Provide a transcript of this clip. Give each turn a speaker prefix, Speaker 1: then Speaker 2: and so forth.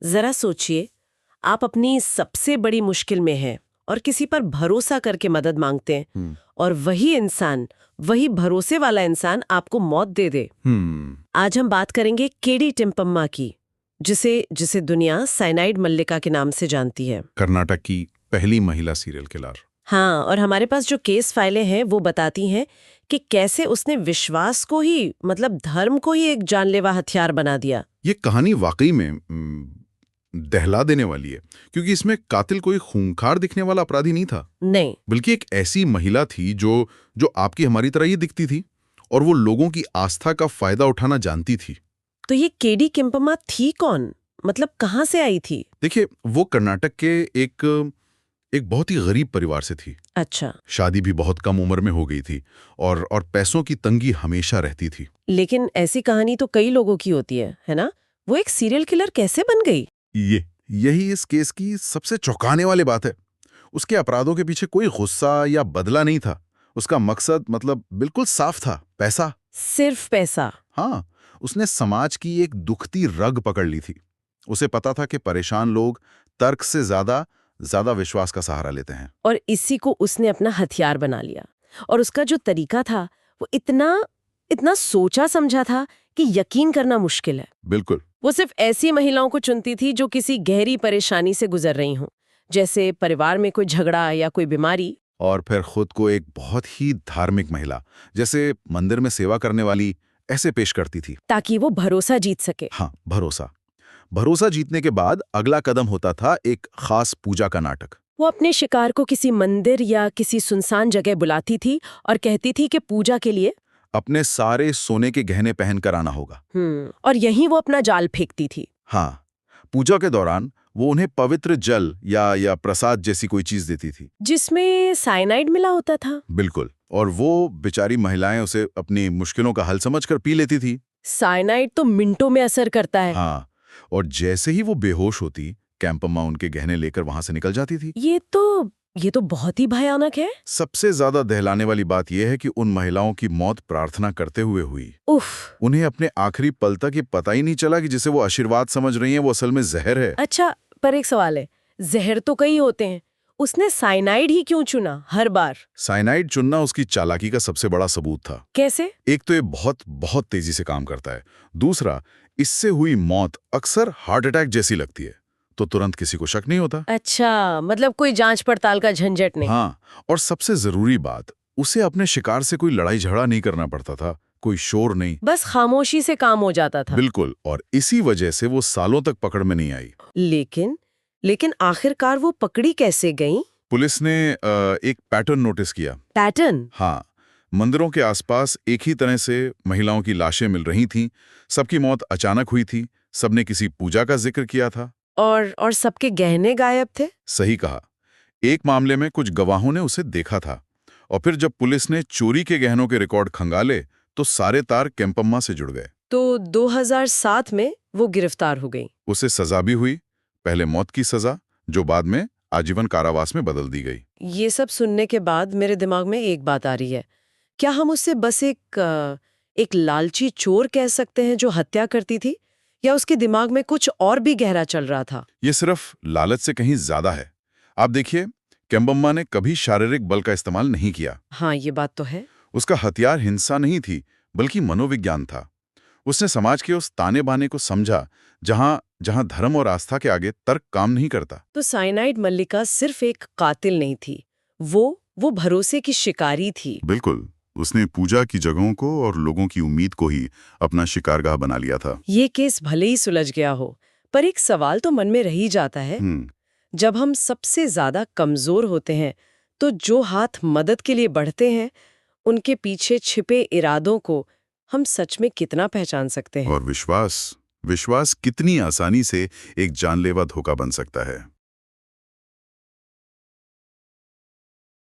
Speaker 1: जरा सोचिए, आप अपनी सबसे बड़ी मुश्किल में हैं और किसी पर भरोसा करके मदद मांगते हैं और वही इंसान, वही भरोसे वाला इंसान आपको मौत दे दे। आज हम बात करेंगे केडी टिम्पम्मा की, जिसे दुनिया साइनाइड मल्लिका के नाम से जानती है।
Speaker 2: कर्नाटक की पहली महिला सीरियल किलर।
Speaker 1: हाँ, और हमारे पास जो केस फाइलें हैं वो बताती हैं कि कैसे उसने विश्वास को ही, मतलब धर्म को ही, एक जानलेवा हथियार बना दिया।
Speaker 2: ये कहानी वाकई में दहला देने वाली है, क्योंकि इसमें कातिल कोई खूंखार दिखने वाला अपराधी नहीं था।
Speaker 1: नहीं,
Speaker 2: बल्कि एक ऐसी महिला थी जो आपकी हमारी तरह ही दिखती थी और वो लोगों की आस्था का फायदा उठाना जानती थी।
Speaker 1: तो ये केडी टिम्पम्मा थी कौन? मतलब कहाँ से आई थी?
Speaker 2: देखिए, वो कर्नाटक के एक बहुत ही गरीब परिवार से थी।
Speaker 1: अच्छा।
Speaker 2: शादी भी बहुत कम उम्र में हो गई थी और पैसों की तंगी हमेशा रहती थी।
Speaker 1: लेकिन ऐसी कहानी तो कई लोगों की होती है ना? वो एक सीरियल किलर कैसे बन गई?
Speaker 2: यही इस केस की सबसे चौंकाने वाली बात है। उसके अपराधों के पीछे कोई गुस्सा या बदला नहीं था। उसका मकसद बिल्कुल साफ था, पैसा।
Speaker 1: सिर्फ पैसा?
Speaker 2: हाँ, उसने समाज की एक दुखती रग पकड़ ली थी। उसे पता था कि परेशान लोग तर्क से ज्यादा विश्वास का सहारा लेते हैं।
Speaker 1: और इसी को उसने अपना हथियार बना लिया। और उसका जो तरीका था वो इतना सोचा समझा था कि यकीन करना मुश्किल है।
Speaker 2: बिल्कुल।
Speaker 1: वो सिर्फ ऐसी महिलाओं को चुनती थी जो किसी गहरी परेशानी से गुजर रही हों, जैसे परिवार में कोई झगड़ा या कोई बीमारी।
Speaker 2: और फिर खुद को एक बहुत ही धार्मिक महिला, जैसे मंदिर में सेवा करने वाली, ऐसे पेश करती थी,
Speaker 1: ताकि वो भरोसा जीत सके।
Speaker 2: हाँ, भरोसा जीतने के बाद अगला कदम होता था एक खास पूजा का नाटक।
Speaker 1: वो अपने शिकार को किसी मंदिर या किसी सुनसान जगह बुलाती थी और कहती थी कि पूजा के लिए
Speaker 2: अपने सारे सोने के गहने पहनकर आना होगा।
Speaker 1: और यहीं वो अपना जाल फेंकती थी।
Speaker 2: हाँ, पूजा के दौरान वो उन्हें पवित्र जल या प्रसाद जैसी कोई चीज देती थी,
Speaker 1: जिसमें साइनाइड मिला होता था।
Speaker 2: बिल्कुल। और वो बेचारी महिलाएं उसे अपनी मुश्किलों का हल समझकर पी लेती थी।
Speaker 1: साइनाइड तो मिनटों में असर करता है।
Speaker 2: हाँ, और जैसे ही वो बेहोश होती, कैंपम्मा उनके गहने लेकर वहां से निकल जाती थी।
Speaker 1: ये तो बहुत ही भयानक है।
Speaker 2: सबसे ज्यादा दहलाने वाली बात यह है कि उन महिलाओं की मौत प्रार्थना करते हुए हुई।
Speaker 1: उफ।
Speaker 2: उन्हें अपने आखिरी पल तक ये पता ही नहीं चला कि जिसे वो आशीर्वाद समझ रही हैं वो असल में जहर है।
Speaker 1: अच्छा, पर एक सवाल है, जहर तो कई होते हैं, उसने साइनाइड ही क्यों चुना हर बार?
Speaker 2: साइनाइड चुनना उसकी चालाकी का सबसे बड़ा सबूत था।
Speaker 1: कैसे?
Speaker 2: एक तो ये बहुत तेजी से काम करता है। दूसरा, इससे हुई मौत अक्सर हार्ट अटैक जैसी लगती है, तो तुरंत किसी को शक नहीं होता।
Speaker 1: अच्छा, मतलब कोई जांच पड़ताल का झंझट नहीं।
Speaker 2: हाँ, और सबसे जरूरी बात, उसे अपने शिकार से कोई लड़ाई झगड़ा नहीं करना पड़ता था, कोई शोर नहीं,
Speaker 1: बस खामोशी से काम हो जाता था।
Speaker 2: बिल्कुल। और इसी वजह से वो सालों तक पकड़ में नहीं आई।
Speaker 1: लेकिन आखिरकार वो पकड़ी कैसे गई?
Speaker 2: पुलिस ने एक पैटर्न नोटिस किया।
Speaker 1: पैटर्न?
Speaker 2: हाँ, मंदिरों के आसपास एक ही तरह से महिलाओं की लाशें मिल रही थीं। सबकी मौत अचानक हुई थी, सबने किसी पूजा का जिक्र किया था।
Speaker 1: और सबके गहने गायब थे।
Speaker 2: सही कहा। एक मामले में कुछ गवाहों ने उसे देखा था, और फिर जब पुलिस ने चोरी के गहनों के रिकॉर्ड खंगाले तो सारे तार कैंपम्मा से जुड़ गए।
Speaker 1: तो 2007 में वो गिरफ्तार हो गई।
Speaker 2: उसे सजा भी हुई, पहले मौत की सजा, जो बाद में आजीवन कारावास में बदल दी गई।
Speaker 1: ये सब सुनने के बाद मेरे दिमाग में एक बात आ रही है, क्या हम उसे बस एक लालची चोर कह सकते हैं जो हत्या करती थी, या उसके दिमाग में कुछ और भी गहरा चल रहा था?
Speaker 2: ये सिर्फ लालच से कहीं ज्यादा है। आप देखिए, कैंपम्मा ने कभी शारीरिक बल का इस्तेमाल नहीं किया।
Speaker 1: हाँ, ये बात तो है।
Speaker 2: उसका हथियार हिंसा नहीं थी, बल्कि मनोविज्ञान था। उसने समाज के उस ताने बाने को समझा जहां धर्म और आस्था के आगे तर्क काम नहीं करता।
Speaker 1: तो साइनाइड मल्लिका सिर्फ एक कातिल नहीं थी, वो भरोसे की शिकारी थी।
Speaker 2: बिल्कुल, उसने पूजा की जगहों को और लोगों की उम्मीद को ही अपना शिकारगाह बना लिया था।
Speaker 1: ये केस भले ही सुलझ गया हो, पर एक सवाल तो मन में रह ही जाता है। जब हम सबसे ज्यादा कमजोर होते हैं, तो जो हाथ मदद के लिए बढ़ते हैं, उनके पीछे छिपे इरादों को हम सच में कितना पहचान सकते हैं?
Speaker 2: और विश्वास कितनी आसानी से एक जानलेवा धोखा बन सकता है।